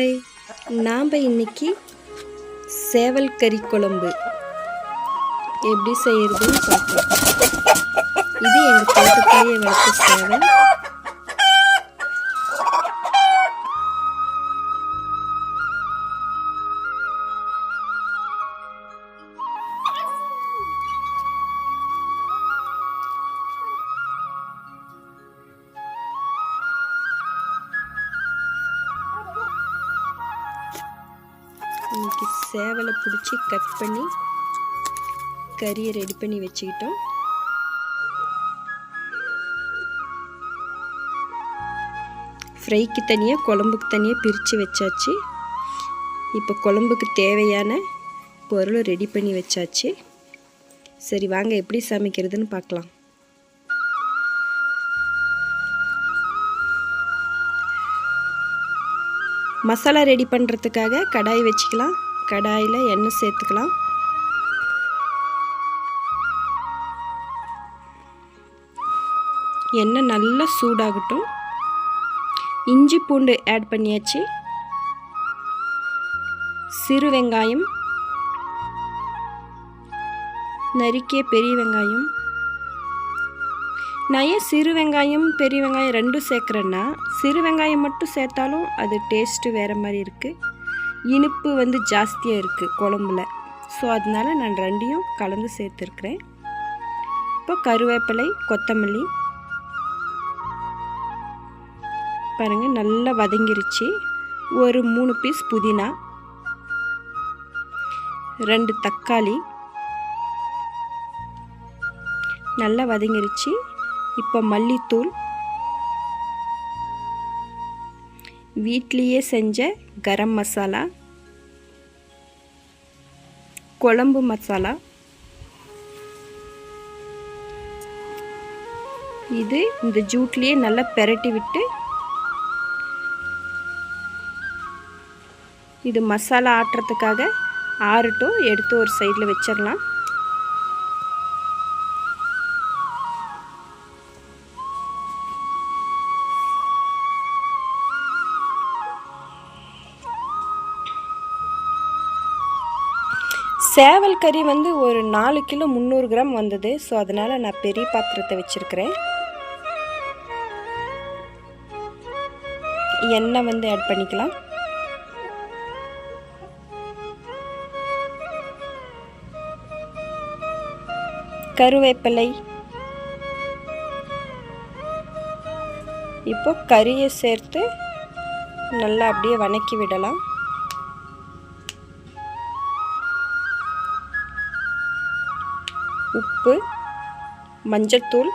Hi, நாம் இன்னைக்கு சேவல் கறி குழம்பு எப்படி செய்யறதுன்னு பார்க்கலாம். இது எங்கள் தோட்டத்திலேயே வளர்த்த சேவல். இன்னைக்கு சேவலை பிடிச்சி கட் பண்ணி கறியை ரெடி பண்ணி வச்சுக்கிட்டோம். ஃப்ரைக்கு தனியாக குழம்புக்கு தனியாக பிரித்து வச்சாச்சு. இப்போ குழம்புக்கு தேவையான பொருளை ரெடி பண்ணி வச்சாச்சு. சரி வாங்க எப்படி சமைக்கிறதுன்னு பார்க்கலாம். மசாலா ரெடி பண்ணுறதுக்காக கடாய் வச்சுக்கலாம். கடாயில் எண்ணெய் சேர்த்துக்கலாம். எண்ணெய் நல்லா சூடாகட்டும். இஞ்சி பூண்டு ஆட் பண்ணியாச்சு. சிறு வெங்காயம், நறுக்கிய பெரிய வெங்காயம். நான் ஏன் சிறு வெங்காயம் பெரிய வெங்காயம் ரெண்டும் சேர்க்குறேன்னா, சிறு வெங்காயம் மட்டும் சேர்த்தாலும் அது டேஸ்ட்டு வேறு மாதிரி இருக்குது. இனிப்பு ஜாஸ்தியாக இருக்குது குழம்புல. ஸோ அதனால் நான் ரெண்டையும் கலந்து சேர்த்துருக்குறேன். இப்போ கருவேப்பிலை, கொத்தமல்லி பாருங்கள் நல்லா வதங்கிருச்சு. ஒரு 3 பீஸ் புதினா, 2 தக்காளி நல்லா வதங்கிருச்சு. இப்போ மல்லித்தூள், வீட்லேயே செஞ்ச கரம் மசாலா, குழம்பு மசாலா, இது இந்த ஜூட்லேயே நல்லா பெரட்டி விட்டு இது மசாலா ஆட்டுறதுக்காக ஆறட்டும். எடுத்து ஒரு சைடில் வச்சிடலாம். சேவல் கறி ஒரு 4 கிலோ 300 கிராம் வந்தது. ஸோ அதனால் நான் பெரிய பாத்திரத்தை வச்சுருக்கிறேன். எண்ணெய் ஆட் பண்ணிக்கலாம். கருவேப்பிலை. இப்போ கறியை சேர்த்து நல்லா அப்படியே வதக்கி விடலாம். உப்பு, மஞ்சள்தூள்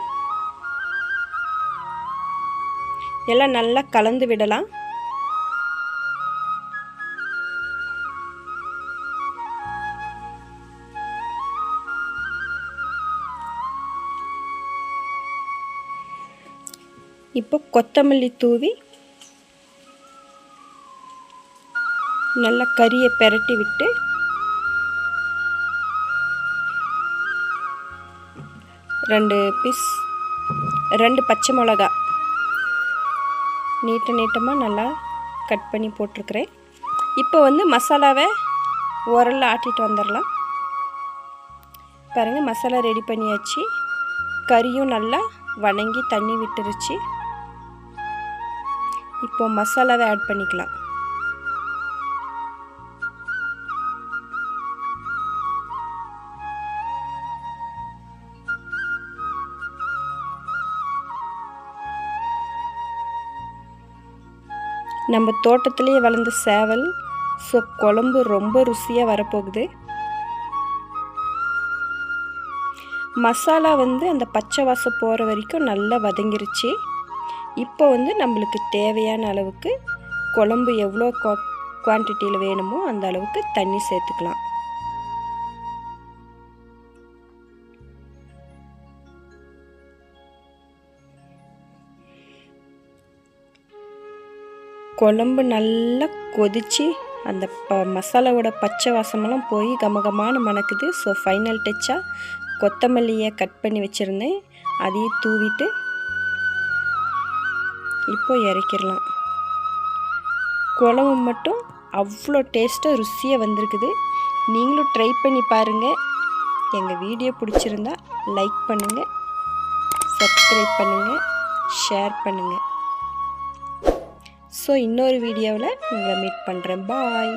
எல்லாம் நல்லா கலந்து விடலாம். இப்போ கொத்தமல்லி தூவி நல்லா கறியை பெரட்டி விட்டு ரெண்டு பச்சை மிளகா நீட்டமாக நல்லா கட் பண்ணி போட்டிருக்கிறேன். இப்போ மசாலாவை உரல்ல ஆட்டிட்டு வந்துடலாம். பாருங்கள் மசாலா ரெடி பண்ணியாச்சு. கறியும் நல்லா வணங்கி தண்ணி விட்டுருச்சு. இப்போ மசாலாவை ஆட் பண்ணிக்கலாம். நம்ம தோட்டத்திலேயே வளர்ந்த சேவல். ஸோ குழம்பு ரொம்ப ருசியாக வரப்போகுது. மசாலா அந்த பச்சை வாசம் போகிற வரைக்கும் நல்லா வதங்கிருச்சு. இப்போ நம்மளுக்கு தேவையான அளவுக்கு குழம்பு எவ்வளோ குவான்டிட்டியில் வேணுமோ அந்த அளவுக்கு தண்ணி சேர்த்துக்கலாம். குழம்பு நல்லா கொதித்து அந்த மசாலாவோட பச்சை வாசமெல்லாம் போய் கமகமான மணக்குது. ஸோ ஃபைனல் டச்சாக கொத்தமல்லியை கட் பண்ணி வச்சுருந்தேன், அதையும் தூவிட்டு இப்போ இறக்கிடலாம். குழம்பு மட்டும் அவ்வளோ டேஸ்ட்டாக ருசியாக வந்திருக்குது. நீங்களும் ட்ரை பண்ணி பாருங்கள். எங்கள் வீடியோ பிடிச்சிருந்தா லைக் பண்ணுங்கள், சப்ஸ்கிரைப் பண்ணுங்கள், ஷேர் பண்ணுங்கள். ஸோ இன்னொரு வீடியோவில் உங்களை மீட் பண்ணுறேன். பாய்.